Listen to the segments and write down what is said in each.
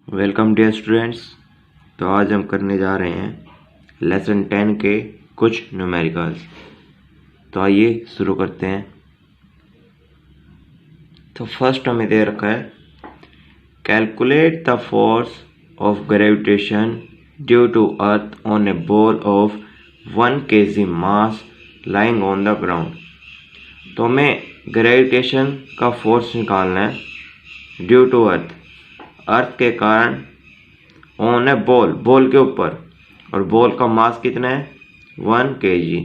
Welcome dear students. तो आज हम करने जा रहे हैं लेसन 10 के कुछ न्यूमेरिकल्स। तो आइए शुरू करते हैं। तो फर्स्ट हमें दे रखा है calculate the force of gravitation due to earth on a ball of 1 kg mass lying on the ground. तो हमें ग्रेविटेशन का फोर्स निकालना है ड्यू टू अर्थ के कारण ऑन ए बॉल के ऊपर, और बॉल का मास कितना है 1 kg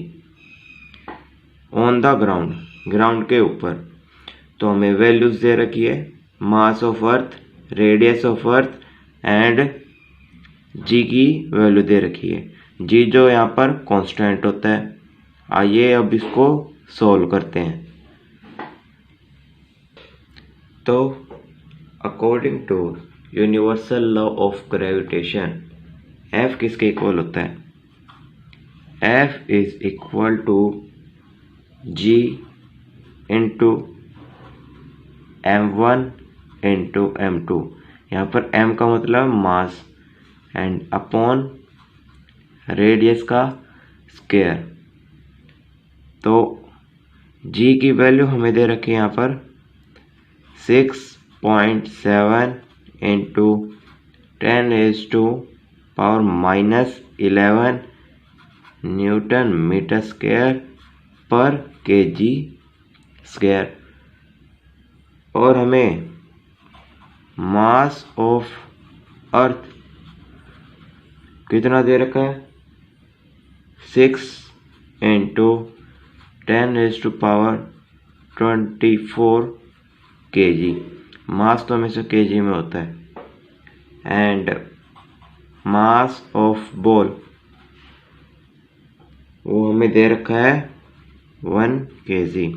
ऑन द ग्राउंड के ऊपर। तो हमें वैल्यूज दे रखी है mass of earth, radius of earth and g की वैल्यू दे रखी है। जी जो यहाँ पर कांस्टेंट होता है। आइए अब इसको सॉल्व करते हैं। तो according to universal law of gravitation F किसके इक्वल होता है? F is equal to G into M1 into M2। यहाँ पर M का मतलब मास एंड अपॉन रेडियस का स्क्वायर। तो G की वैल्यू हमें दे रखी है यहाँ पर 6.7 into 10⁻⁻11 newton metre square per kg square. और हमें मास ऑफ अर्थ कितना दे रखा है 6 इंटू 10⁻24 kg। मास तो हमेशा kg में होता है। एंड मास ऑफ बॉल वो हमें दे रखा है 1 kg।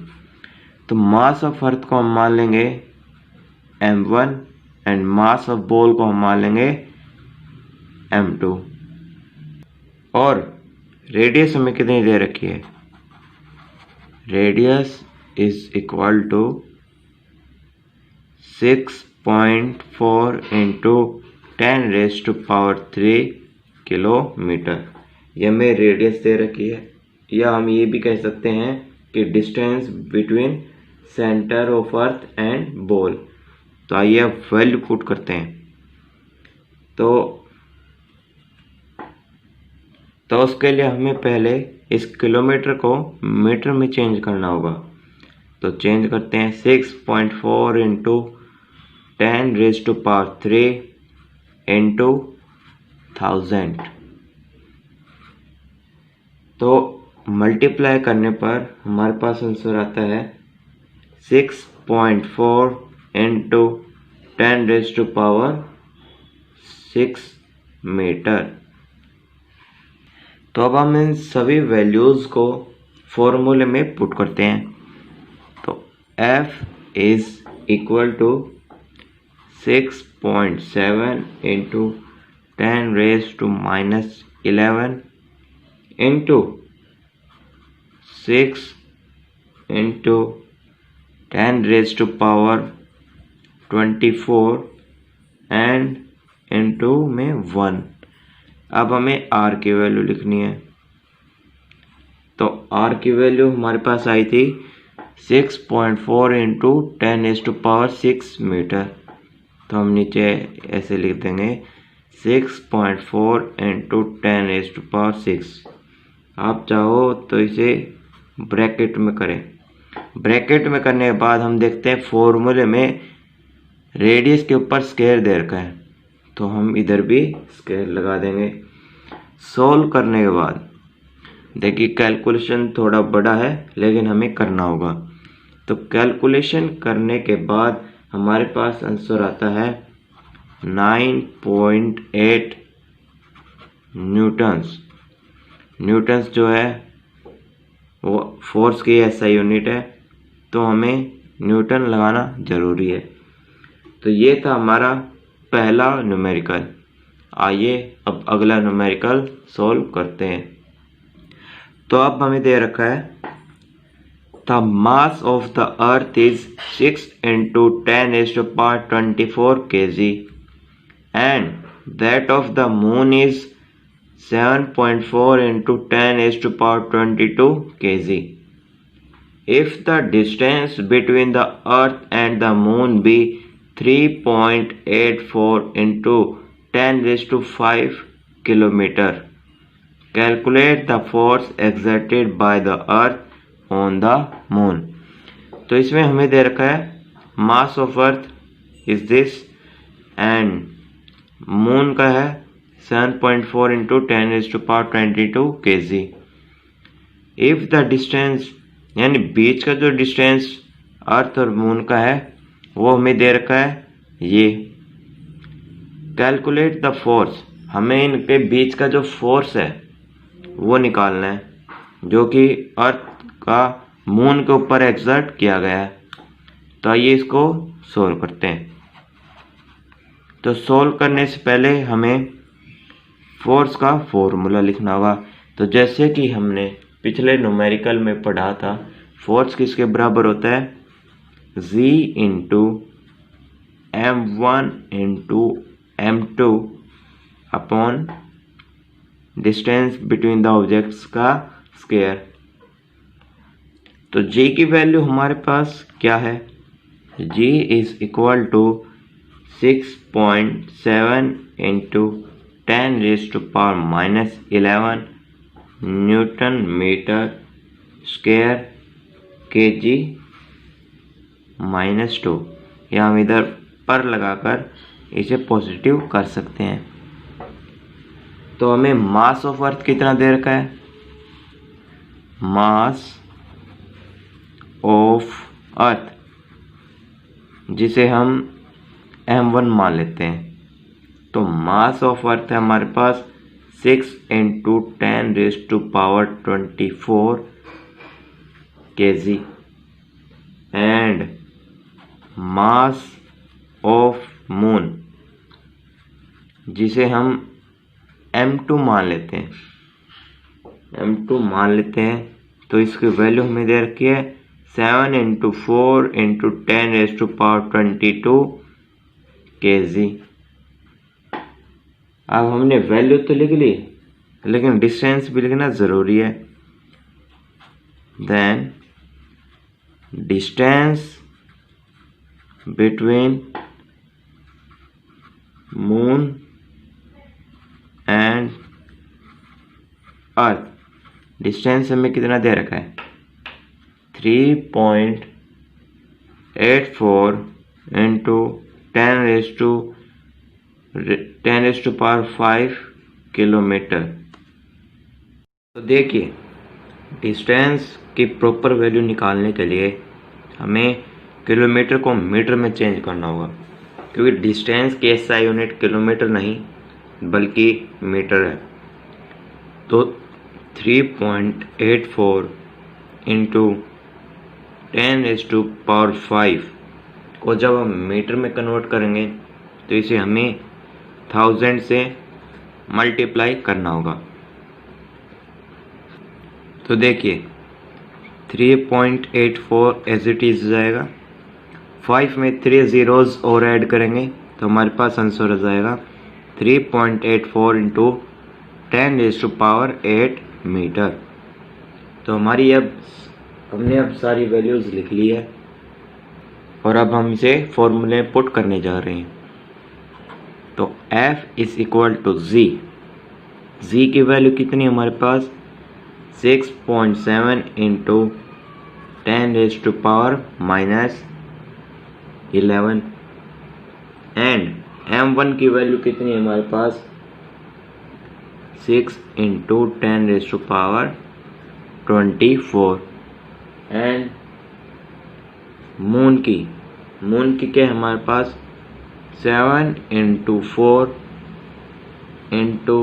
तो मास ऑफ अर्थ को हम मान लेंगे m1 and mass of ball को हम मान लेंगे m2। और रेडियस हमें कितनी दे रखी है? Radius is equal to 6.4 into 10⁻³ kilometre. यह हमें रेडियस दे रखी है, या हम ये भी कह सकते हैं कि distance between centre of earth and ball. तो आइए अब वैल्यू पुट करते हैं। तो उसके लिए हमें पहले इस किलोमीटर को मीटर में चेंज करना होगा। तो चेंज करते हैं 6.4 इंटू 10⁻³ इंटू 1000। तो मल्टीप्लाई करने पर हमारे पास आंसर आता है 6.4 इंटू 10⁻6 मीटर। तो अब हम इन सभी वैल्यूज को फॉर्मूले में पुट करते हैं। तो F is equal to 6.7 into 10⁻⁻11 into 6 into 10⁻24 and into में 1। अब हमें R की वैल्यू लिखनी है। तो R की वैल्यू हमारे पास आई थी 6.4 इंटू 10⁻6 मीटर। तो हम नीचे ऐसे लिख देंगे 6.4 इंटू 10⁻6। आप चाहो तो इसे ब्रैकेट में करें। ब्रैकेट में करने के बाद हम देखते हैं फॉर्मूले में रेडियस के ऊपर स्क्वायर दे रखा है, तो हम इधर भी स्क्वायर लगा देंगे। सॉल्व करने के बाद देखिए कैलकुलेशन थोड़ा बड़ा है, लेकिन हमें करना होगा। तो कैलकुलेशन करने के बाद हमारे पास आंसर आता है 9.8 न्यूटन्स। न्यूटन्स जो है वो फोर्स की ऐसा यूनिट है, तो हमें न्यूटन लगाना जरूरी है। तो ये था हमारा पहला न्यूमेरिकल। आइए अब अगला न्यूमेरिकल सॉल्व करते हैं। तो अब हमें दे रखा है the mass of the earth is 6 into 10⁻24 kg and that of the moon is 7.4 into 10 raised to power 22 kg. If the distance between the earth and the moon be 3.84 into 10 raised to 5 kilometer, calculate the force exerted by the earth on the moon. तो इसमें हमें दे रखा है mass of earth is this and moon का है 7.4 into 10 raised to power 22 kg. If the distance यानी बीच का जो डिस्टेंस अर्थ और मून का है वो हमें दे रखा है ये. कैलकुलेट द फोर्स, हमें इनके बीच का जो फोर्स है वो निकालना है जो कि अर्थ का मून के ऊपर एक्सर्ट किया गया है. तो आइए इसको सोल्व करते हैं. तो सोल्व करने से पहले हमें फोर्स का फॉर्मूला लिखना होगा. तो जैसे कि हमने पिछले न्यूमेरिकल में पढ़ा था, फोर्स किसके बराबर होता है, G into M1 into M2 upon distance between the objects का स्क्वायर. तो G की वैल्यू हमारे पास क्या है, G is equal to 6.7 into 10 raised to power minus 11 newton metre square kg -2. या हम इधर पर लगाकर इसे पॉजिटिव कर सकते हैं. तो हमें मास ऑफ अर्थ कितना दे रखा है, मास ऑफ अर्थ जिसे हम m1 मान लेते हैं. तो मास ऑफ अर्थ है हमारे पास 6 into 10 raised to power 24 kg and mass of moon जिसे हम m2 मान लेते हैं, तो इसकी वैल्यू हमें दे रखी है 7 into 4 into 10 raised to power 22 kg. अब हमने वैल्यू तो लिख ली लेकिन डिस्टेंस भी लिखना ज़रूरी है. Then distance between moon and earth, distance हमें कितना दे रखा है 3.84 into 10 raised to power 5 kilometre. तो देखिए डिस्टेंस की प्रॉपर वैल्यू निकालने के लिए हमें किलोमीटर को मीटर में चेंज करना होगा, क्योंकि डिस्टेंस की SI यूनिट किलोमीटर नहीं बल्कि मीटर है. तो 3.84 इंटू 10 raised to power 5 को जब हम मीटर में कन्वर्ट करेंगे तो इसे हमें 1000 से मल्टीप्लाई करना होगा. तो देखिए 3.84 एज इट इज जाएगा, 5 में 3 zeros और ऐड करेंगे तो हमारे पास आंसर आ जाएगा 3.84 into 10 raised to power 8 metre. तो हमने अब सारी वैल्यूज लिख ली है और अब हम इसे फॉर्मूले पुट करने जा रहे हैं. तो F is equal to Z की वैल्यू कितनी हमारे पास 6.7 into 10 raised to power -11 and M1 की वैल्यू कितनी है हमारे पास 6 into 10 raised to power 24 and moon की क्या हमारे पास 7.4 इंटू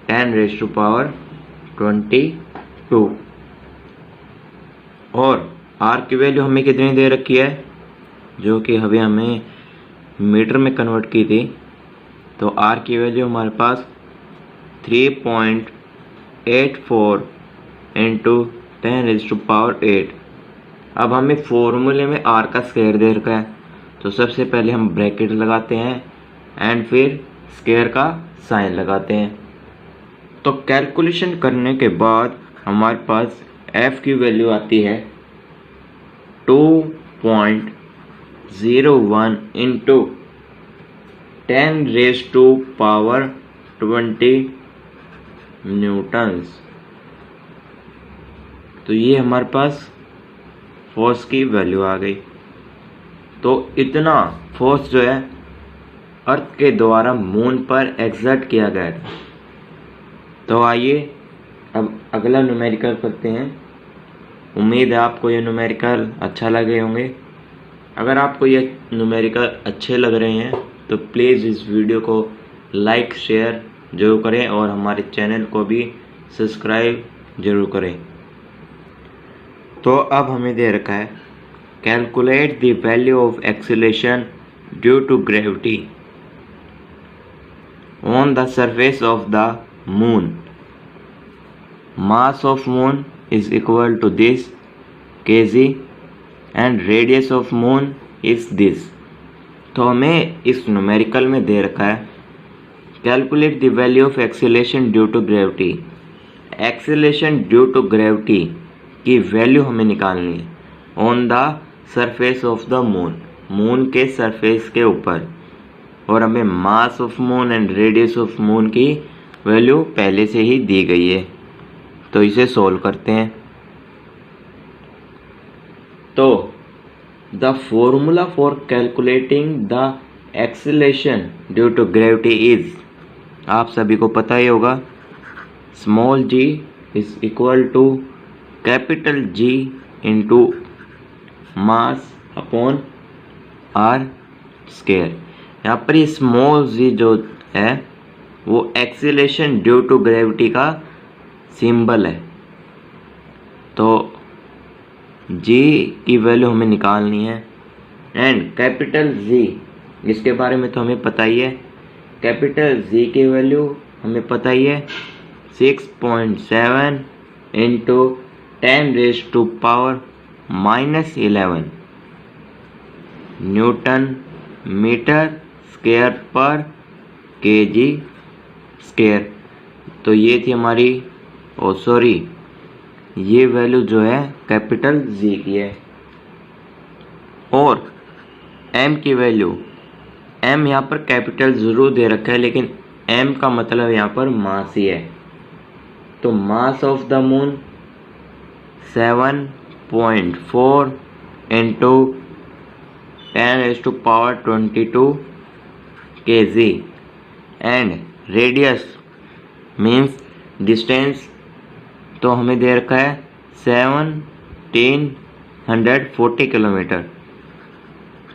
10 raised to power 22 और R की वैल्यू हमें कितनी दे रखी है जो कि अभी हमें मीटर में कन्वर्ट की थी. तो R की वैल्यू हमारे पास 3.84 इंटू 10 raised to power 8. अब हमें फॉर्मूले में R का स्क्वायर दे रखा है तो सबसे पहले हम ब्रैकेट लगाते हैं एंड फिर स्क्वायर का साइन लगाते हैं। तो कैलकुलेशन करने के बाद हमारे पास f की वैल्यू आती है 2.01 इंटू 10⁻20 न्यूटन्स। तो ये हमारे पास फोर्स की वैल्यू आ गई। तो इतना फोर्स जो है अर्थ के द्वारा मून पर एक्सर्ट किया गया था। तो आइए अब अगला न्यूमेरिकल करते हैं। उम्मीद है आपको ये न्यूमेरिकल अच्छा लगे होंगे। अगर आपको ये न्यूमेरिकल अच्छे लग रहे हैं तो प्लीज़ इस वीडियो को लाइक शेयर जरूर करें और हमारे चैनल को भी सब्सक्राइब जरूर करें। तो अब हमें दे रखा है calculate the value of acceleration due to gravity on the surface of the moon. Mass of moon is equal to this kg and radius of moon is this. तो हमें इस न्यूमेरिकल में दे रखा है calculate the value of acceleration due to gravity. Acceleration due to gravity की value हमें निकालनी है on the surface of the moon, moon के सरफेस के ऊपर। और हमें मास of moon and radius of moon की वैल्यू पहले से ही दी गई है। तो इसे सोल्व करते हैं। तो the formula for calculating the acceleration due to gravity is, आप सभी को पता ही होगा, small g is equal to capital G into mass upon R square. यहाँ पर ये स्मॉल g जो है वो एक्सीलरेशन ड्यू टू ग्रेविटी का सिंबल है। तो g की वैल्यू हमें निकालनी है एंड कैपिटल G, इसके बारे में तो हमें पता ही है। कैपिटल G की वैल्यू हमें पता ही है 6.7 into 10⁻⁻11 newton metre square per kg square. तो ये थी हमारी ये वैल्यू जो है कैपिटल G की है। और m की वैल्यू, m यहाँ पर कैपिटल जरूर दे रखा है लेकिन m का मतलब यहाँ पर मास ही है। तो mass of the moon 7.4 into 10⁻22 kg and radius means distance तो हमें दे रखा है 1740 किलोमीटर।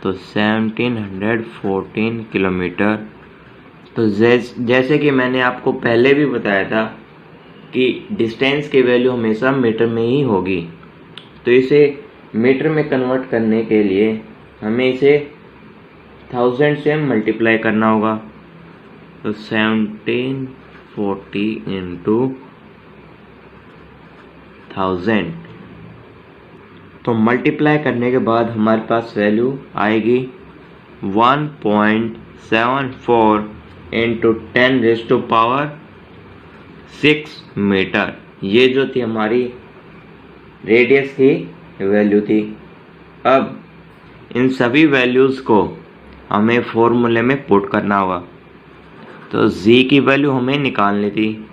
तो 1714 किलोमीटर। तो जैसे कि मैंने आपको पहले भी बताया था कि डिस्टेंस की वैल्यू हमेशा मीटर में ही होगी। तो इसे मीटर में कन्वर्ट करने के लिए हमें इसे 1000 से मल्टीप्लाई करना होगा। तो 1740 इंटू 1000। तो मल्टीप्लाई करने के बाद हमारे पास वैल्यू आएगी 1.74 इंटू 10⁻6 मीटर। ये जो थी हमारी रेडियस की वैल्यू थी। अब इन सभी वैल्यूज़ को हमें फॉर्मूले में पुट करना होगा। तो g की वैल्यू हमें निकालनी थी।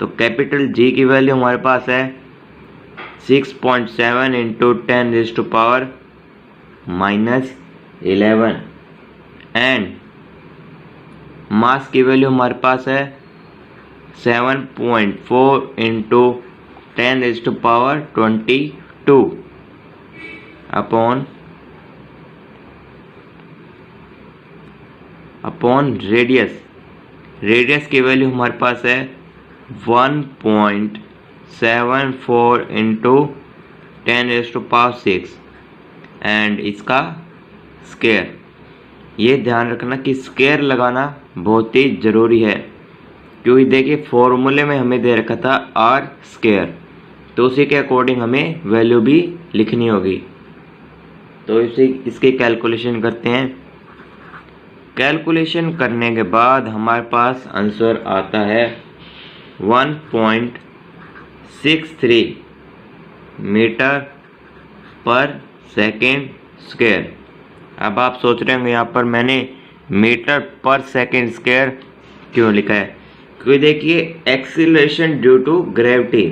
तो कैपिटल G की वैल्यू हमारे पास है 6.7 इंटू 10⁻11 एंड मास की वैल्यू हमारे पास है 7.4 इंटू 10⁻22 अपॉन रेडियस की वैल्यू हमारे पास है 1.74 इंटू 10⁻6 एंड इसका स्क्वायर। ये ध्यान रखना कि स्क्वायर लगाना बहुत ही ज़रूरी है, क्योंकि देखिए फॉर्मूले में हमें दे रखा था आर स्क्वायर, तो उसी के अकॉर्डिंग हमें वैल्यू भी लिखनी होगी। तो इसकी कैलकुलेशन करते हैं। कैलकुलेशन करने के बाद हमारे पास आंसर आता है 1.63 मीटर पर सेकेंड स्क्वायर। अब आप सोच रहे होंगे यहाँ पर मैंने मीटर पर सेकेंड स्क्वायर क्यों लिखा है, क्योंकि देखिए एक्सीलरेशन ड्यू टू ग्रेविटी,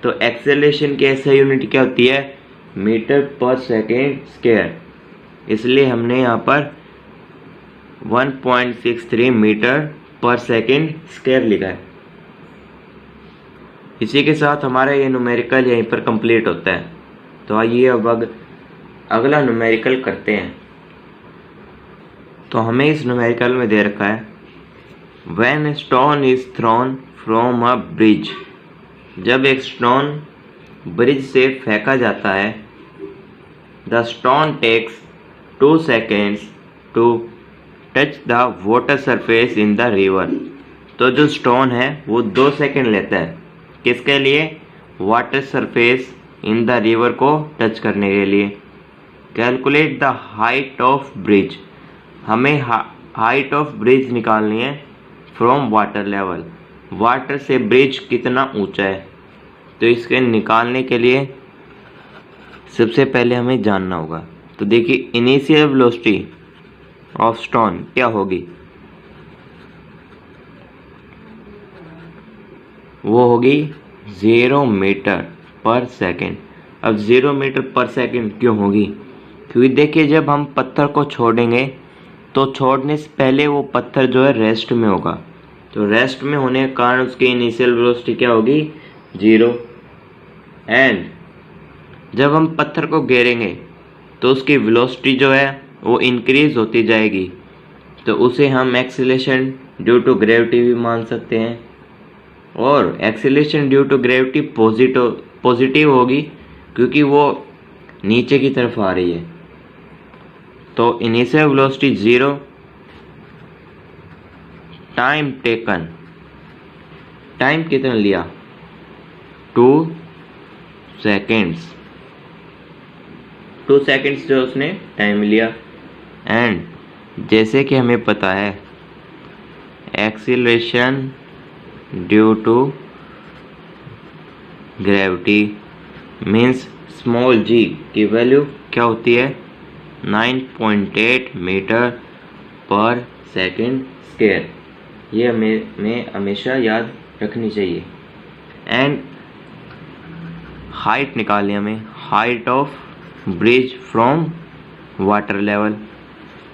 तो एक्सेलरेशन की ऐसा यूनिट क्या होती है, मीटर पर सेकेंड स्क्वायर, इसलिए हमने यहाँ पर 1.63 मीटर पर सेकेंड स्क्वायर लिखा है। इसी के साथ हमारा ये न्यूमेरिकल यहीं पर कंप्लीट होता है। तो आइए अब अगला न्यूमेरिकल करते हैं। तो हमें इस न्यूमेरिकल में दे रखा है when stone is thrown from a bridge, जब एक स्टोन ब्रिज से फेंका जाता है, the stone takes 2 seconds to touch the water surface in the river. तो जो स्टोन है वो 2 सेकेंड लेता है, किसके लिए, water surface in the river को टच करने के लिए। Calculate the height of bridge, हमें हाइट ऑफ ब्रिज निकालनी है फ्रॉम वाटर लेवल, वाटर से ब्रिज कितना ऊंचा है। तो इसके निकालने के लिए सबसे पहले हमें जानना होगा। तो देखिए इनिशियल वेलोसिटी ऑफ स्टोन क्या होगी, वो होगी 0 मीटर पर सेकेंड। अब 0 मीटर पर सेकेंड क्यों होगी, क्योंकि देखिए जब हम पत्थर को छोड़ेंगे तो छोड़ने से पहले वो पत्थर जो है रेस्ट में होगा, तो रेस्ट में होने के कारण उसकी इनिशियल वेलोसिटी क्या होगी, 0। एंड जब हम पत्थर को गिरेंगे तो उसकी वेलोसिटी जो है वो इंक्रीज होती जाएगी, तो उसे हम एक्सीलरेशन ड्यू टू ग्रेविटी भी मान सकते हैं। और acceleration due to gravity positive होगी क्योंकि वो नीचे की तरफ आ रही है। तो initial velocity 0, time taken, time कितना लिया, 2 सेकेंड्स, 2 सेकेंड्स जो उसने टाइम लिया। एंड जैसे कि हमें पता है acceleration due to gravity means small g की वैल्यू क्या होती है, 9.8 मीटर पर सेकेंड स्क्वायर। ये हमें हमेशा याद रखनी चाहिए। एंड हाइट निकालनी हमें, height of bridge from water level.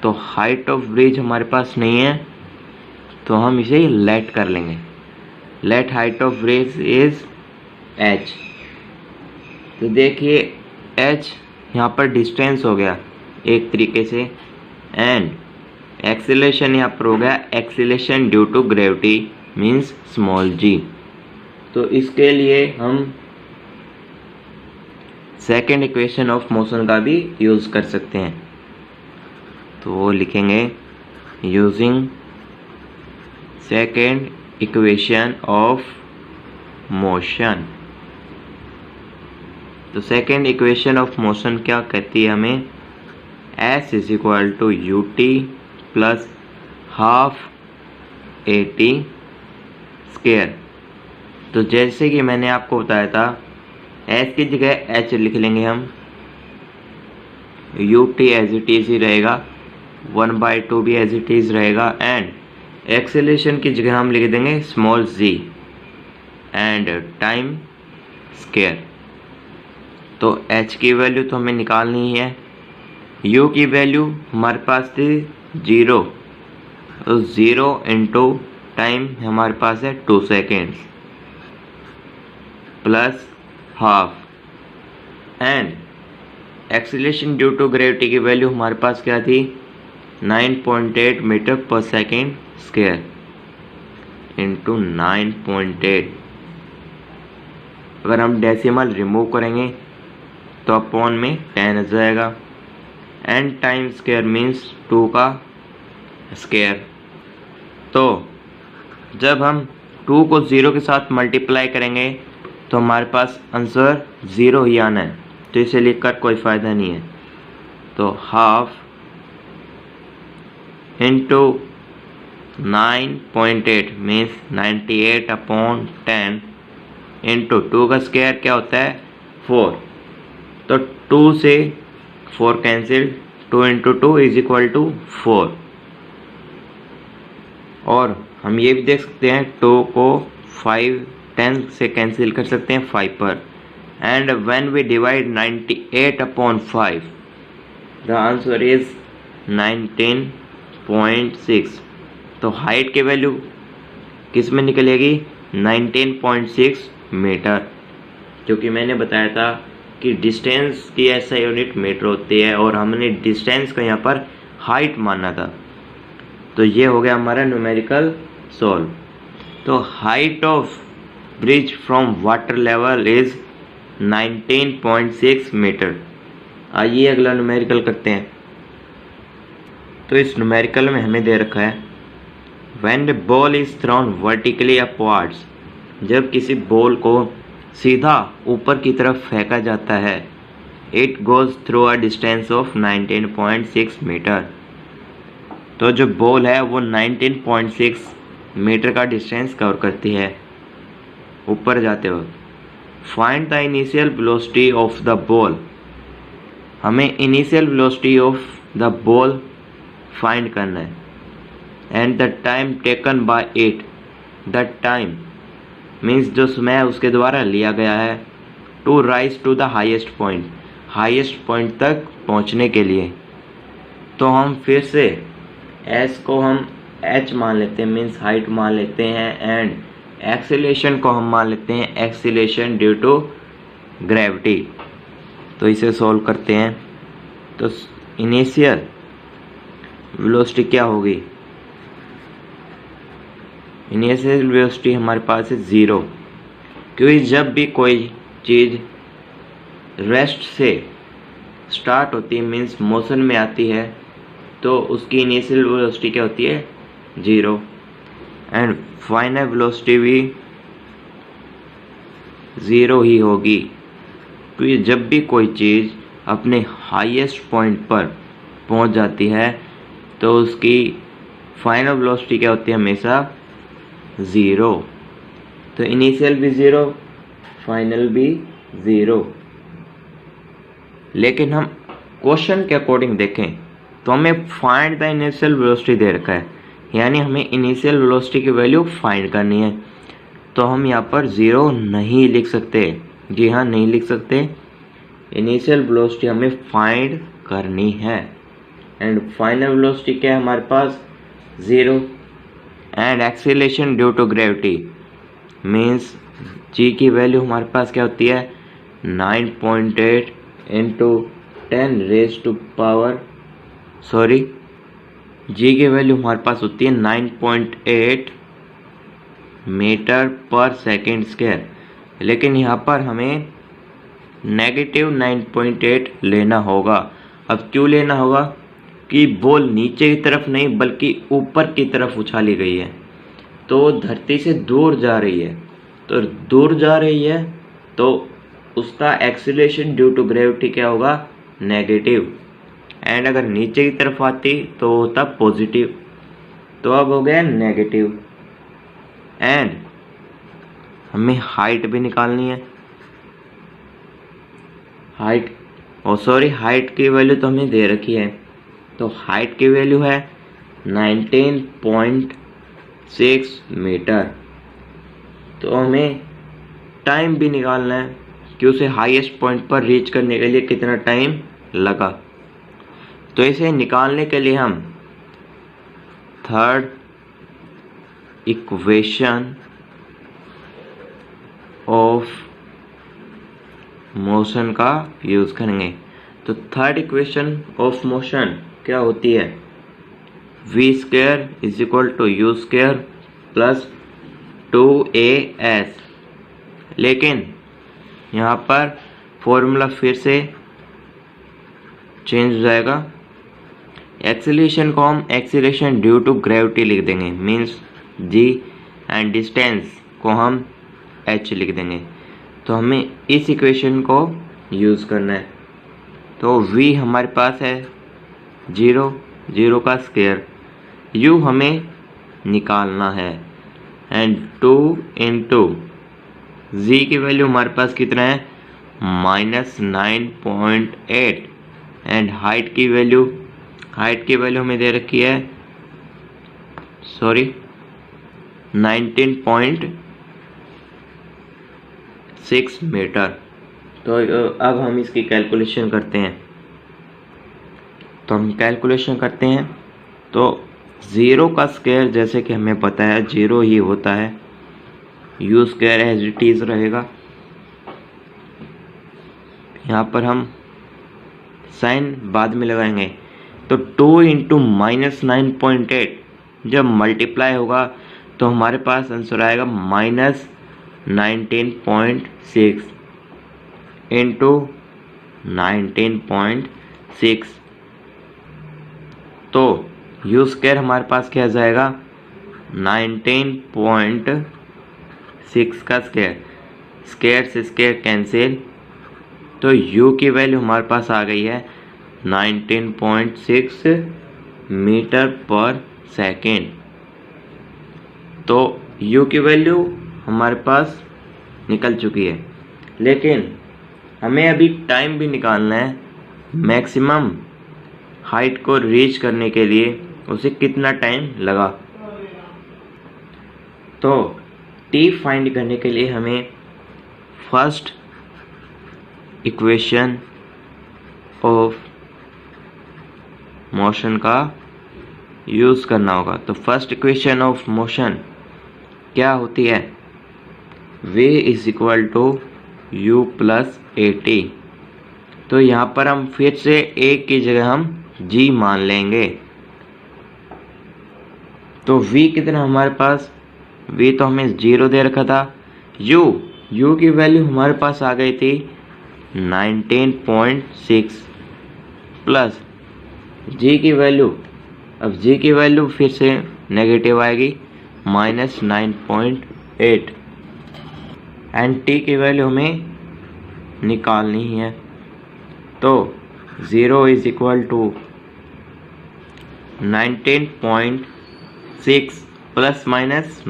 तो हाइट ऑफ ब्रिज हमारे पास नहीं है तो हम इसे लेट कर लेंगे, let height of bridge is h। तो देखिए h यहाँ पर डिस्टेंस हो गया एक तरीके से, एंड एक्सीलरेशन यहाँ पर हो गया acceleration due to gravity means small g। तो इसके लिए हम सेकेंड इक्वेशन ऑफ मोशन का भी यूज़ कर सकते हैं। तो वो लिखेंगे using second equation of motion. तो सेकेंड इक्वेशन ऑफ मोशन क्या कहती है हमें, s is equal to u t plus half a t square. तो जैसे कि मैंने आपको बताया था s की जगह h लिख लेंगे हम, u t as it is ही रहेगा, 1/2 भी एज इट इज रहेगा, एंड एक्सेलरेशन की जगह हम लिख देंगे small z and time square. तो h की वैल्यू तो हमें निकालनी ही है, u की वैल्यू हमारे पास थी 0, तो 0 इंटू टाइम हमारे पास है 2 seconds plus half, and acceleration due to gravity की वैल्यू हमारे पास क्या थी, 9.8 metre per second square into 9.8। अगर हम डेसिमल रिमूव करेंगे तो अपॉन में 10 आ जाएगा, एंड टाइम स्क्वायर मीन्स 2 का स्क्वायर। तो जब हम 2 को 0 के साथ मल्टीप्लाई करेंगे तो हमारे पास आंसर 0 ही आना है, तो इसे लिखकर कोई फ़ायदा नहीं है। तो हाफ इंटू 9.8 मीन्स 98/10 इंटू 2 का स्क्वायर क्या होता है 4। तो 2 से 4 cancel, 2 into 2 is equal to 4। और हम ये भी देख सकते हैं 2 को 5 10 से कैंसिल कर सकते हैं 5 पर। And when we divide 98/5 the answer is 19.6। तो हाइट की वैल्यू किस में निकलेगी 19.6 मीटर, क्योंकि मैंने बताया था कि डिस्टेंस की ऐसा यूनिट मीटर होती है और हमने डिस्टेंस का यहाँ पर हाइट माना था। तो ये हो गया हमारा न्यूमेरिकल सॉल्व। तो height of bridge from water level is 19.6 metre. आइए अगला न्यूमेरिकल करते हैं। तो इस न्यूमेरिकल में हमें दे रखा है when the ball is thrown vertically upwards, जब किसी बॉल को सीधा ऊपर की तरफ फेंका जाता है, it goes through a distance of 19.6 metre. तो जो बॉल है वो 19.6 मीटर का डिस्टेंस कवर करती है ऊपर जाते वक्त। Find the initial velocity of the ball, हमें initial velocity of the ball find करना है। And the time taken by it, the time means जो समय उसके द्वारा लिया गया है to rise to the highest point, highest point तक पहुंचने के लिए। तो हम फिर से एस को हम एच मान लेते हैं मीन्स हाइट मान लेते हैं, एंड एक्सीलरेशन को हम मान लेते हैं एक्सीलरेशन ड्यू टू ग्रेविटी। तो इसे सॉल्व करते हैं। तो इनिशियल वेलोसिटी क्या होगी, इनिशियल वेलोसिटी हमारे पास है 0, क्योंकि जब भी कोई चीज़ रेस्ट से स्टार्ट होती है मीन्स मोशन में आती है तो उसकी इनिशियल वेलोसिटी क्या होती है 0, एंड फाइनल वेलोसिटी भी 0 ही होगी, क्योंकि जब भी कोई चीज़ अपने हाईएस्ट पॉइंट पर पहुंच जाती है तो उसकी फाइनल वेलोसिटी क्या होती है हमेशा 0। तो इनिशियल भी 0, फाइनल भी 0। लेकिन हम क्वेश्चन के अकॉर्डिंग देखें तो हमें फाइंड द इनिशियल वेलोसिटी दे रखा है, यानी हमें इनिशियल वेलोसिटी की वैल्यू फाइंड करनी है। तो हम यहाँ पर 0 नहीं लिख सकते, जी हाँ नहीं लिख सकते। इनिशियल वेलोसिटी हमें फाइंड करनी है, एंड फाइनल वेलोसिटी क्या है हमारे पास 0, and acceleration due to gravity means g की वैल्यू हमारे पास क्या होती है 9.8 into 10 raise to power g की वैल्यू हमारे पास होती है 9.8 मीटर पर सेकेंड स्क्वायर। लेकिन यहाँ पर हमें नेगेटिव 9.8 लेना होगा। अब क्यों लेना होगा कि बॉल नीचे की तरफ नहीं बल्कि ऊपर की तरफ उछाली गई है, तो धरती से दूर जा रही है। तो दूर जा रही है तो उसका एक्सीलरेशन ड्यू टू ग्रेविटी क्या होगा नेगेटिव, एंड अगर नीचे की तरफ आती तो होता पॉजिटिव। तो अब हो गया नेगेटिव। एंड हमें हाइट भी निकालनी है, हाइट की वैल्यू तो हमें दे रखी है। तो हाइट की वैल्यू है 19.6 मीटर। तो हमें टाइम भी निकालना है कि उसे हाईएस्ट पॉइंट पर रीच करने के लिए कितना टाइम लगा। तो इसे निकालने के लिए हम थर्ड इक्वेशन ऑफ मोशन का यूज करेंगे। तो थर्ड इक्वेशन ऑफ मोशन क्या होती है v² is equal to u² plus 2as। लेकिन यहाँ पर फॉर्मूला फिर से चेंज हो जाएगा। एक्सीलरेशन को हम एक्सीलरेशन ड्यू टू ग्रेविटी लिख देंगे मीन्स g, एंड डिस्टेंस को हम h लिख देंगे। तो हमें इस इक्वेशन को यूज़ करना है। तो v हमारे पास है 0, 0 का स्क्वायर, u हमें निकालना है, एंड 2 इंटू जी की वैल्यू हमारे पास कितना है -9.8, एंड हाइट की वैल्यू हमें दे रखी है 19.6 मीटर। तो अब हम इसकी कैलकुलेशन करते हैं। तो 0 का स्क्वायर जैसे कि हमें पता है 0 ही होता है, u square as it is रहेगा। यहाँ पर हम साइन बाद में लगाएंगे। तो 2 इंटू -9.8 जब मल्टीप्लाई होगा तो हमारे पास आंसर आएगा -19.6 इंटू 19.6। तो u स्क्वायर हमारे पास क्या जाएगा 19.6 का स्क्वायर से स्क्वायर कैंसिल, तो u की वैल्यू हमारे पास आ गई है 19.6 मीटर पर सेकेंड। तो u की वैल्यू हमारे पास निकल चुकी है, लेकिन हमें अभी टाइम भी निकालना है। मैक्सिमम हाइट को रीच करने के लिए उसे कितना टाइम लगा। तो t फाइंड करने के लिए हमें फर्स्ट इक्वेशन ऑफ मोशन का यूज़ करना होगा। तो फर्स्ट इक्वेशन ऑफ मोशन क्या होती है, v is equal to u plus at। तो यहाँ पर हम फिर से a की जगह हम g मान लेंगे। तो v कितना हमारे पास, v तो हमें 0 दे रखा था। u की वैल्यू हमारे पास आ गई थी 19.6 प्लस g की वैल्यू, अब g की वैल्यू फिर से नेगेटिव आएगी -9.8, एंड t की वैल्यू हमें निकालनी ही है। तो 0 is equal to 19.6 plus minus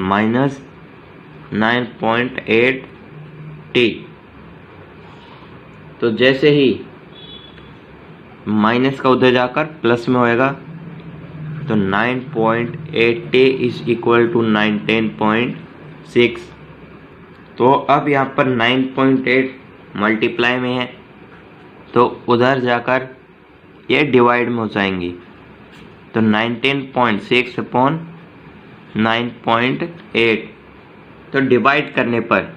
-9.8 t। तो जैसे ही माइनस का उधर जाकर प्लस में होएगा, तो 9.8t इज इक्वल टू 19.6। तो अब यहाँ पर 9.8 मल्टीप्लाई में है, तो उधर जाकर ये डिवाइड में हो जाएंगी। तो 19.6 अपॉन 9.8, तो डिवाइड करने पर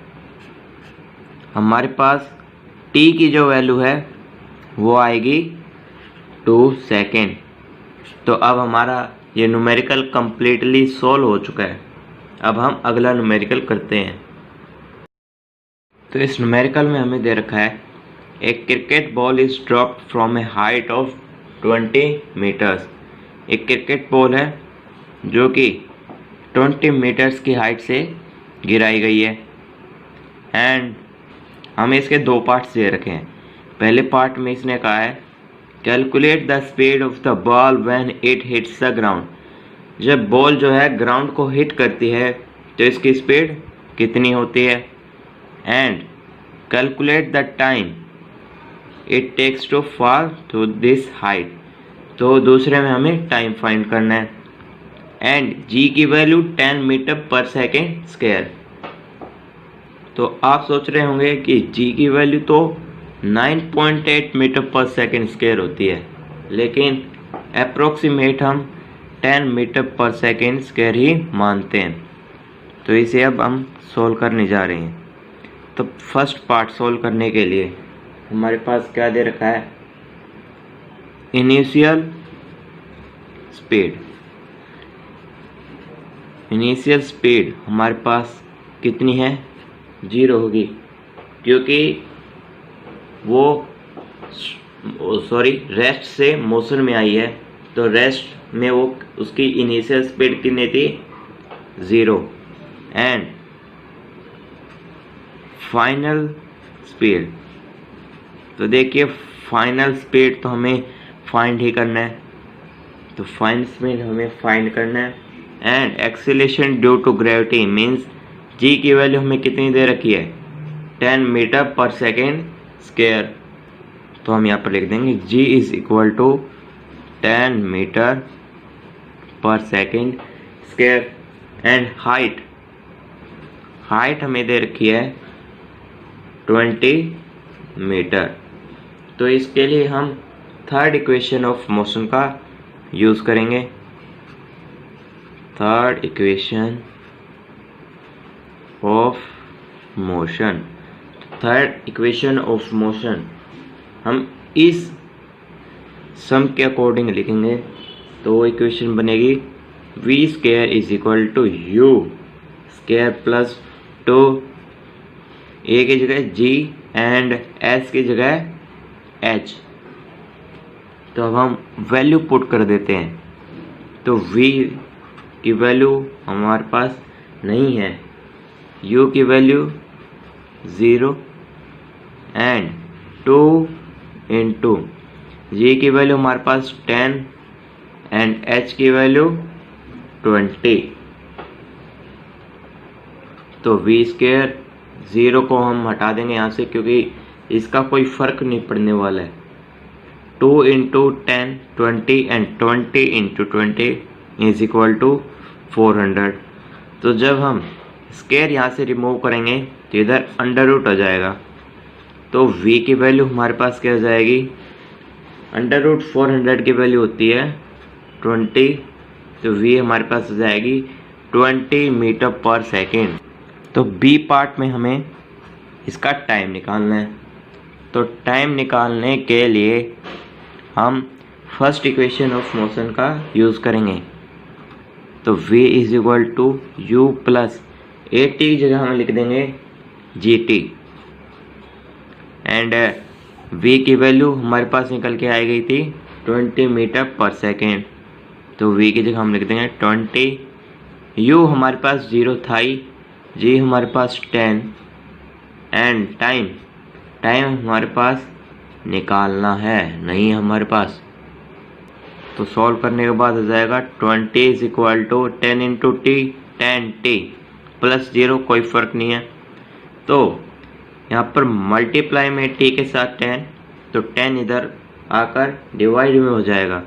हमारे पास t की जो वैल्यू है वो आएगी 2 सेकेंड। तो अब हमारा ये न्यूमेरिकल कंप्लीटली सॉल्व हो चुका है। अब हम अगला न्यूमेरिकल करते हैं। तो इस न्यूमेरिकल में हमें दे रखा है a cricket ball is dropped from a height of 20 metres. एक क्रिकेट बॉल है जो कि 20 मीटर्स की हाइट से गिराई गई है, एंड हमें इसके दो पार्ट्स दे रखे हैं। पहले पार्ट में इसने कहा है calculate the speed of the ball when it hits the ground. जब बॉल जो है ग्राउंड को हिट करती है तो इसकी स्पीड कितनी होती है, and calculate the time it takes to fall to this height. तो दूसरे में हमें टाइम फाइंड करना है, एंड g की value 10 metre per second square. तो आप सोच रहे होंगे कि g की वैल्यू तो 9.8 मीटर पर सेकेंड स्क्वायर होती है, लेकिन अप्रोक्सीमेट हम 10 मीटर पर सेकेंड स्क्वायर ही मानते हैं। तो इसे अब हम सोल्व करने जा रहे हैं। तो फर्स्ट पार्ट सोल्व करने के लिए हमारे पास क्या दे रखा है, इनिशियल स्पीड हमारे पास कितनी है, 0 होगी, क्योंकि वो रेस्ट से मोशन में आई है। तो रेस्ट में वो उसकी इनिशियल स्पीड कितनी थी, 0, एंड फाइनल स्पीड। तो देखिए फाइनल स्पीड तो हमें फाइंड ही करना है, तो फाइनल स्पीड हमें फाइंड करना है। And acceleration due to gravity means g की वैल्यू हमें कितनी दे रखी है, 10 मीटर पर सेकेंड स्क्वायर। तो हम यहाँ पर लिख देंगे जी is equal to 10 metre per second square. And height हमें दे रखी है 20 मीटर। तो इसके लिए हम थर्ड इक्वेशन ऑफ मोशन का यूज करेंगे। Third equation of motion, third equation of motion हम इस सम के अकॉर्डिंग लिखेंगे। तो इक्वेशन बनेगी v square is equal to u square plus 2 a की जगह g एंड s की जगह h। तो अब हम वैल्यू पुट कर देते हैं। तो v की वैल्यू हमारे पास नहीं है, u की वैल्यू 0 एंड 2 इंटू जी की वैल्यू हमारे पास 10 एंड h की वैल्यू 20। तो v स्क्वायर 0 को हम हटा देंगे यहाँ से, क्योंकि इसका कोई फर्क नहीं पड़ने वाला है। 2 into 10 20 and 20 into 20 is equal to 400। तो जब हम स्क्वायर यहाँ से रिमूव करेंगे तो इधर अंडर रूट हो जाएगा। तो v की वैल्यू हमारे पास क्या हो जाएगी, अंडर रूट 400 की वैल्यू होती है 20, तो v हमारे पास हो जाएगी 20 मीटर पर सेकेंड। तो बी पार्ट में हमें इसका टाइम निकालना है। तो टाइम निकालने के लिए हम फर्स्ट इक्वेशन ऑफ मोशन का यूज़ करेंगे। तो v is equal to u plus 80 की जगह हम लिख देंगे gt एंड v की वैल्यू हमारे पास निकल के आ गई थी 20 मीटर पर सेकेंड। तो v की जगह हम लिख देंगे 20, u हमारे पास 0 था ही, g हमारे पास 10 एंड टाइम हमारे पास निकालना है नहीं हमारे पास। तो सॉल्व करने के बाद हो जाएगा 20 is equal to 10 into t 10t plus 0, कोई फर्क नहीं है। तो यहाँ पर मल्टीप्लाई में t के साथ 10, तो 10 इधर आकर डिवाइड में हो जाएगा।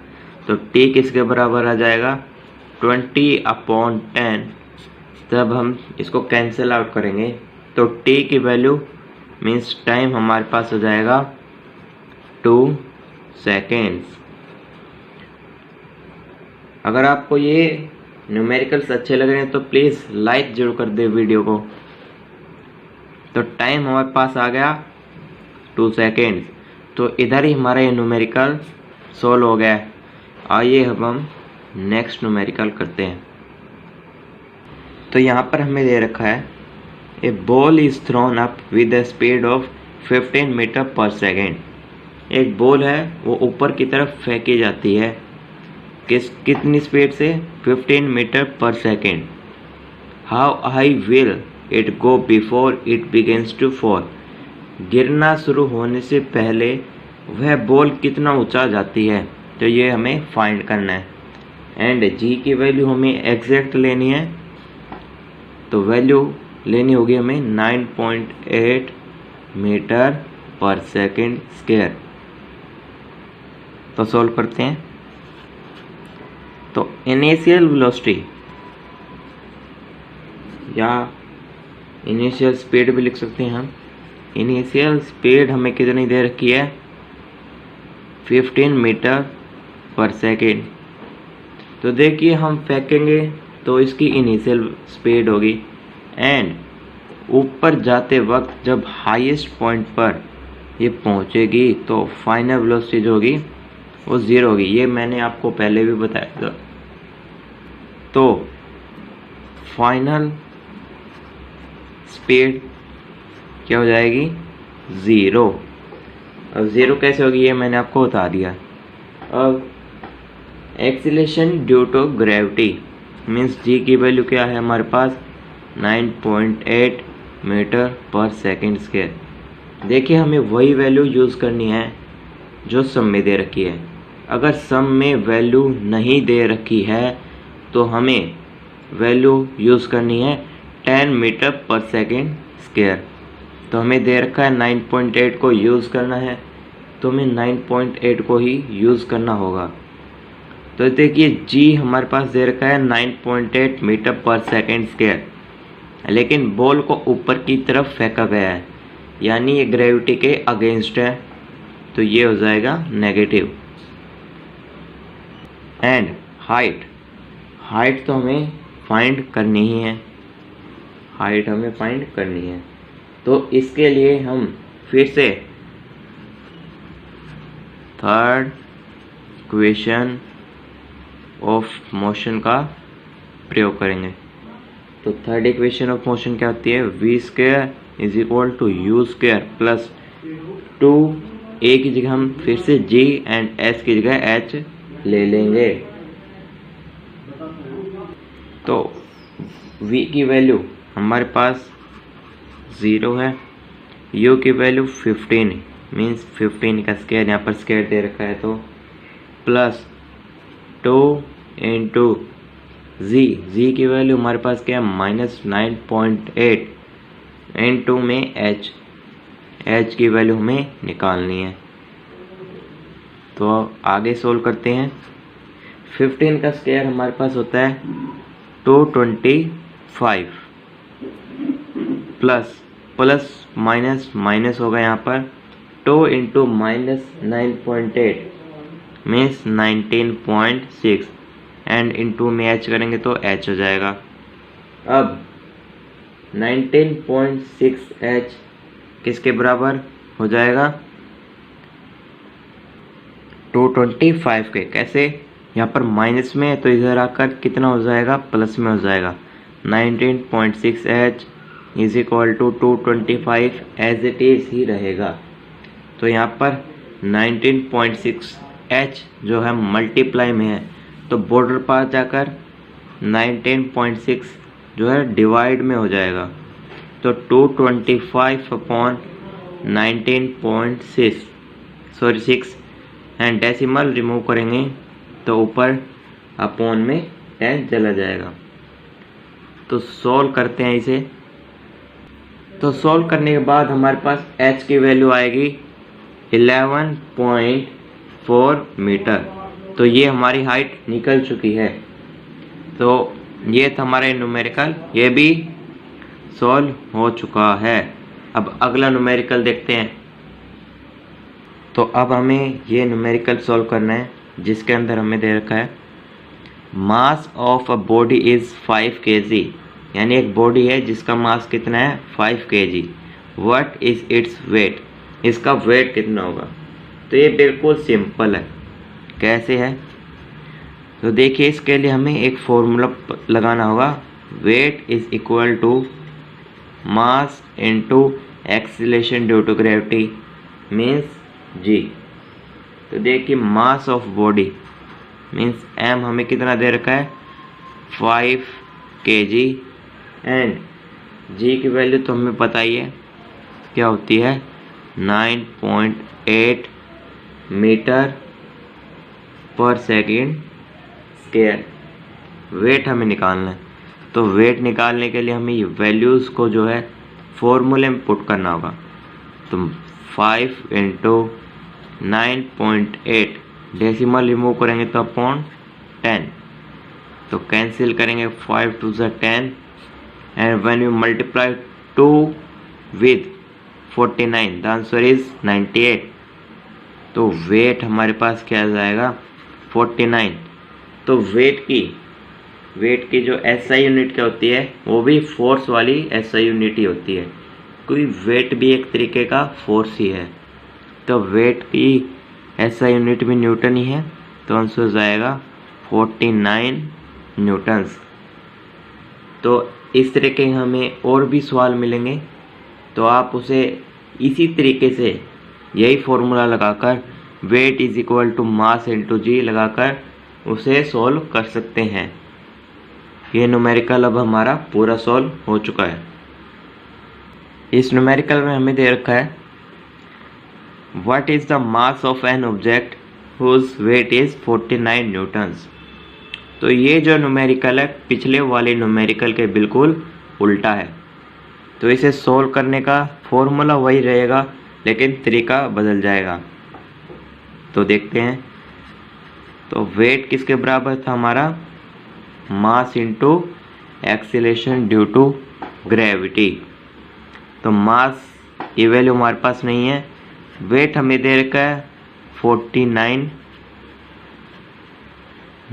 तो t किसके बराबर आ जाएगा 20/10। तब हम इसको कैंसिल आउट करेंगे तो t की वैल्यू मीन्स टाइम हमारे पास हो जाएगा 2 सेकेंड्स। अगर आपको ये न्यूमेरिकल्स अच्छे लग रहे हैं तो प्लीज़ लाइक जरूर कर दे वीडियो को। तो टाइम हमारे पास आ गया 2 सेकेंड्स। तो इधर ही हमारा ये न्यूमेरिकल सोल्व हो गया है। आइए अब हम नेक्स्ट न्यूमेरिकल करते हैं। तो यहाँ पर हमें दे रखा है a ball is thrown up with the speed of 15 metre per second. एक बॉल है वो ऊपर की तरफ फेंकी जाती है कितनी स्पीड से, 15 metre per second. How high will it go before it begins to fall. गिरना शुरू होने से पहले वह बॉल कितना ऊंचा जाती है, तो ये हमें फाइंड करना है। एंड जी की वैल्यू हमें एग्जैक्ट लेनी है, तो वैल्यू लेनी होगी हमें 9.8 मीटर पर सेकेंड स्क्वायर। तो सॉल्व करते हैं। तो इनिशियल वेलोसिटी या इनिशियल स्पीड भी लिख सकते हैं हम। इनिशियल स्पीड हमें कितनी दे रखी है 15 मीटर पर सेकेंड। तो देखिए हम फेंकेंगे तो इसकी इनिशियल स्पीड होगी एंड ऊपर जाते वक्त जब हाईएस्ट पॉइंट पर ये पहुंचेगी तो फाइनल वेलोसिटी जो होगी वो 0 होगी। ये मैंने आपको पहले भी बताया था। तो फाइनल स्पीड क्या हो जाएगी 0। अब 0 कैसे होगी ये मैंने आपको बता दिया। अब acceleration due to gravity means g की वैल्यू क्या है हमारे पास 9.8 मीटर पर सेकेंड स्क्वायर। देखिए हमें वही वैल्यू यूज़ करनी है जो सम में दे रखी है। अगर सम में वैल्यू नहीं दे रखी है तो हमें वैल्यू यूज़ करनी है 10 मीटर पर सेकेंड स्क्वायर। तो हमें दे रखा है 9.8 को यूज़ करना है, तो हमें 9.8 को ही यूज़ करना होगा। तो देखिए जी हमारे पास दे रखा है 9.8 मीटर पर सेकेंड स्क्वायर, लेकिन बॉल को ऊपर की तरफ फेंका गया है, यानी ये ग्रेविटी के अगेंस्ट है, तो ये हो जाएगा नेगेटिव। एंड हाइट तो हमें फाइंड करनी ही है, हाइट हमें फाइंड करनी है। तो इसके लिए हम फिर से थर्ड इक्वेशन ऑफ मोशन का प्रयोग करेंगे। तो थर्ड इक्वेशन ऑफ मोशन क्या होती है, v square is equal to u square plus 2a की जगह हम फिर से g एंड s की जगह h ले लेंगे। तो v की वैल्यू हमारे पास 0 है, u की वैल्यू 15 मीन्स 15 का स्क्वायर, यहाँ पर स्क्वायर दे रखा है, तो प्लस 2 इंटू जी की वैल्यू हमारे पास क्या है -9.8 इंटू में h की वैल्यू हमें निकालनी है। तो आगे सोल्व करते हैं। 15 का स्क्वायर हमारे पास होता है 225 प्लस माइनस होगा यहाँ पर 2 इंटू -9.8 मीन्स 19.6 एंड इंटू में h करेंगे तो h हो जाएगा। अब 19.6h किसके बराबर हो जाएगा, 225 के। कैसे, यहाँ पर माइनस में है तो इधर आकर कितना हो जाएगा, प्लस में हो जाएगा। 19.6h is equal to 225 as it is ही रहेगा। तो यहाँ पर 19.6h जो है मल्टीप्लाई में है, तो बॉर्डर पास जाकर 19.6 जो है डिवाइड में हो जाएगा। तो 225 अपॉन 6 एंड डेसिमल रिमूव करेंगे तो ऊपर अपॉन में 10 चला जाएगा। तो सॉल्व करते हैं इसे। तो सॉल्व करने के बाद हमारे पास h की वैल्यू आएगी 11.4 मीटर। तो ये हमारी हाइट निकल चुकी है। तो ये था हमारा न्यूमेरिकल, ये भी सॉल्व हो चुका है। अब अगला न्यूमेरिकल देखते हैं। तो अब हमें ये न्यूमेरिकल सॉल्व करना है, जिसके अंदर हमें दे रखा है mass of a body is 5 kg, यानी एक बॉडी है जिसका मास कितना है 5 kg। What is its weight, इसका वेट कितना होगा। तो ये बिल्कुल सिंपल है। कैसे है, तो देखिए इसके लिए हमें एक फॉर्मूला लगाना होगा, weight is equal to mass into acceleration due to gravity means g। तो देखिए mass of body means m हमें कितना दे रखा है 5 kg एंड g की वैल्यू तो हमें पता ही है क्या होती है 9.8 metre per second square. Wait हमें निकालना है, तो वेट निकालने के लिए हमें ये वैल्यूज़ को जो है फॉर्मूले में पुट करना होगा। तो 5 इंटू 9.8 डेसिमल रिमूव करेंगे तो अपॉन 10, तो कैंसिल करेंगे 5 to the 10 and when you multiply 2 with 49 the answer is 98। तो वेट हमारे पास क्या आ जाएगा 49। तो वेट की जो एसआई यूनिट क्या होती है, वो भी फोर्स वाली एसआई यूनिट ही होती है, क्योंकि वेट भी एक तरीके का फोर्स ही है। तो वेट की एसआई यूनिट भी न्यूटन ही है, तो आंसर हो जाएगा 49 न्यूटन्स। तो इस तरह के हमें और भी सवाल मिलेंगे, तो आप उसे इसी तरीके से यही फॉर्मूला लगाकर weight is equal to mass into g लगाकर उसे सॉल्व कर सकते हैं। ये न्यूमेरिकल अब हमारा पूरा सॉल्व हो चुका है। इस न्यूमेरिकल में हमें दे रखा है what is the mass of an object whose weight is 49 newtons. तो ये जो न्यूमेरिकल है पिछले वाले न्यूमेरिकल के बिल्कुल उल्टा है। तो इसे सोल्व करने का फॉर्मूला वही रहेगा लेकिन तरीका बदल जाएगा। तो देखते हैं। तो वेट किसके बराबर था हमारा, mass into acceleration due to gravity. तो मास की वैल्यू हमारे पास नहीं है, वेट हमें दे रखा है 49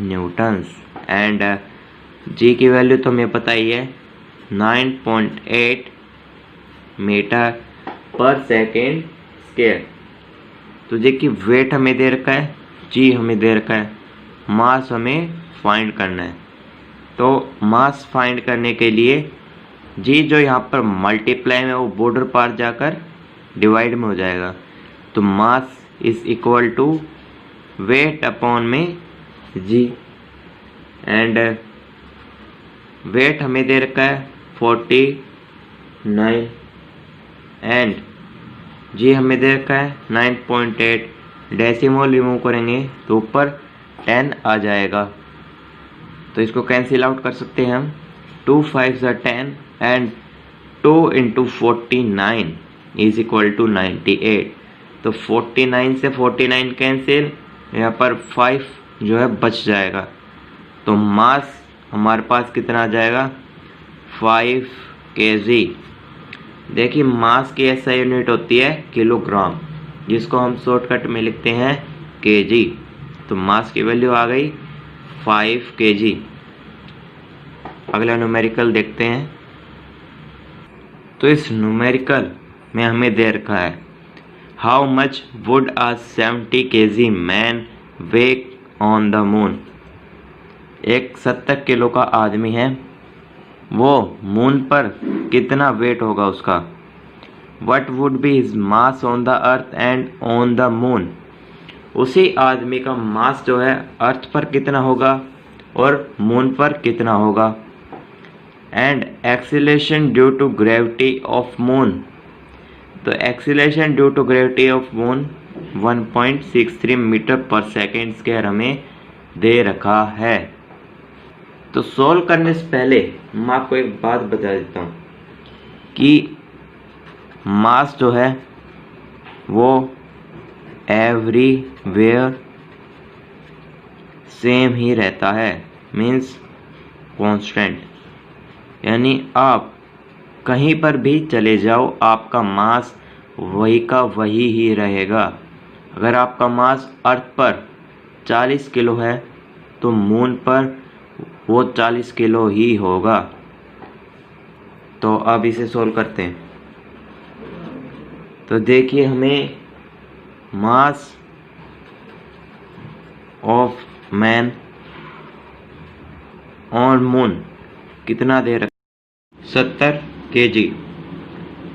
न्यूटन्स एंड जी की वैल्यू तो हमें पता ही है 9.8 मीटर पर सेकेंड स्क्वायर। तो जी की वेट हमें दे रखा है, जी हमें दे रखा है, मास हमें फाइंड करना है। तो मास फाइंड करने के लिए जी जो यहाँ पर मल्टीप्लाई में वो बॉर्डर पार जाकर डिवाइड में हो जाएगा। तो mass is equal to weight upon में जी एंड वेट हमें दे रखा है 49 एंड जी हमें दे रखा है 9.8। डेसिमल रिमूव करेंगे तो ऊपर 10 आ जाएगा। तो इसको कैंसिल आउट कर सकते हैं हम। 2 5 10 and 2 into 49 is equal to 98। तो 49 से 49 कैंसिल, यहाँ पर 5 जो है बच जाएगा। तो मास हमारे पास कितना आ जाएगा 5 kg। देखिए मास की ऐसा यूनिट होती है किलोग्राम, जिसको हम शॉर्टकट में लिखते हैं kg। तो मास की वैल्यू आ गई 5 kg। अगला न्यूमेरिकल देखते हैं। तो इस न्यूमेरिकल में हमें दे रखा है how much would a 70 kg man weigh on the moon. एक 70 किलो का आदमी है, वो मून पर कितना वेट होगा उसका। What would be his mass on the earth and on the moon. उसी आदमी का मास जो है अर्थ पर कितना होगा और मून पर कितना होगा। And acceleration due to gravity of moon. तो acceleration due to gravity of moon 1.63 metre per second square हमें दे रखा है। तो सॉल्व करने से पहले मैं आपको एक बात बता देता हूँ कि मास जो है वो एवरीवेयर सेम ही रहता है, मीन्स कांस्टेंट। यानी आप कहीं पर भी चले जाओ आपका मास वही का वही ही रहेगा। अगर आपका मास अर्थ पर 40 किलो है तो मून पर वो 40 किलो ही होगा। तो अब इसे सोल्व करते हैं। तो देखिए हमें mass of man on moon कितना दे रखा 70 kg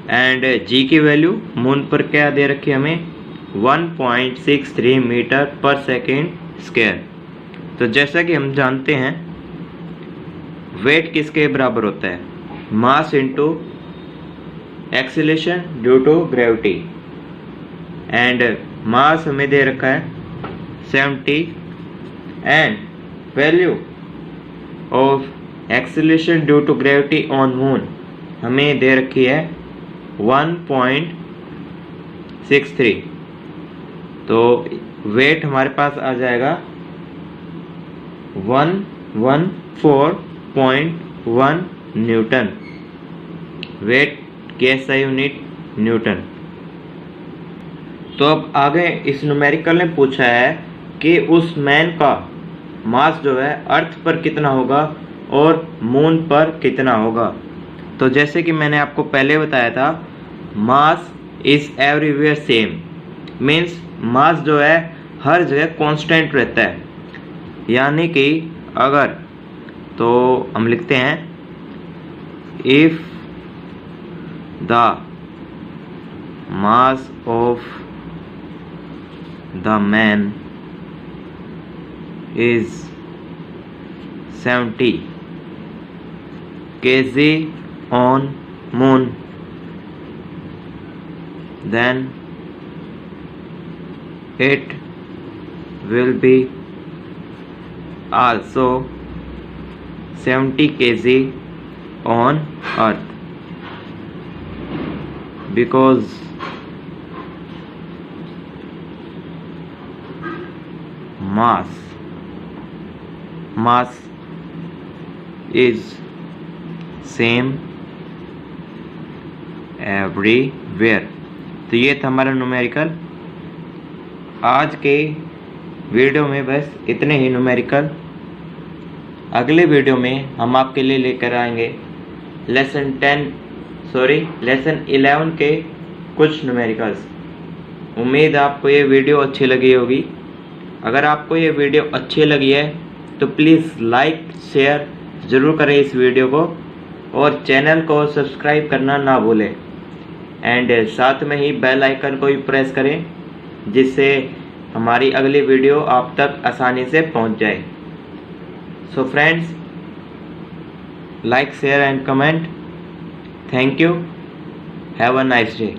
एंड जी की वैल्यू मून पर क्या दे रखी है हमें 1.63 मीटर पर सेकेंड स्क्वायर। तो जैसा कि हम जानते हैं वेट किसके बराबर होता है, mass into acceleration due to gravity. And mass हमें दे रखा है 70 and value of acceleration due to gravity on moon हमें दे रखी है 1.63। तो वेट हमारे पास आ जाएगा 114.1 न्यूटन। वेट की ऐसा यूनिट न्यूटन। तो अब आगे इस न्यूमेरिकल ने पूछा है कि उस मैन का मास जो है अर्थ पर कितना होगा और मून पर कितना होगा। तो जैसे कि मैंने आपको पहले बताया था mass is everywhere same, means mass जो है हर जगह कांस्टेंट रहता है। यानी कि अगर तो हम लिखते हैं if the mass of the man is 70 kg on moon, then it will be also 70 kg on earth because mass is same everywhere। तो ये था हमारा न्यूमेरिकल। आज के वीडियो में बस इतने ही न्यूमेरिकल। अगले वीडियो में हम आपके लिए लेकर आएंगे लेसन 11 के कुछ न्यूमेरिकल्स। उम्मीद आपको ये वीडियो अच्छी लगी होगी। अगर आपको ये वीडियो अच्छी लगी है तो प्लीज़ लाइक शेयर ज़रूर करें इस वीडियो को, और चैनल को सब्सक्राइब करना ना भूलें, एंड साथ में ही बेल आइकन को भी प्रेस करें जिससे हमारी अगली वीडियो आप तक आसानी से पहुंच जाए। So friends, like share and comment. Thank you. Have a nice day.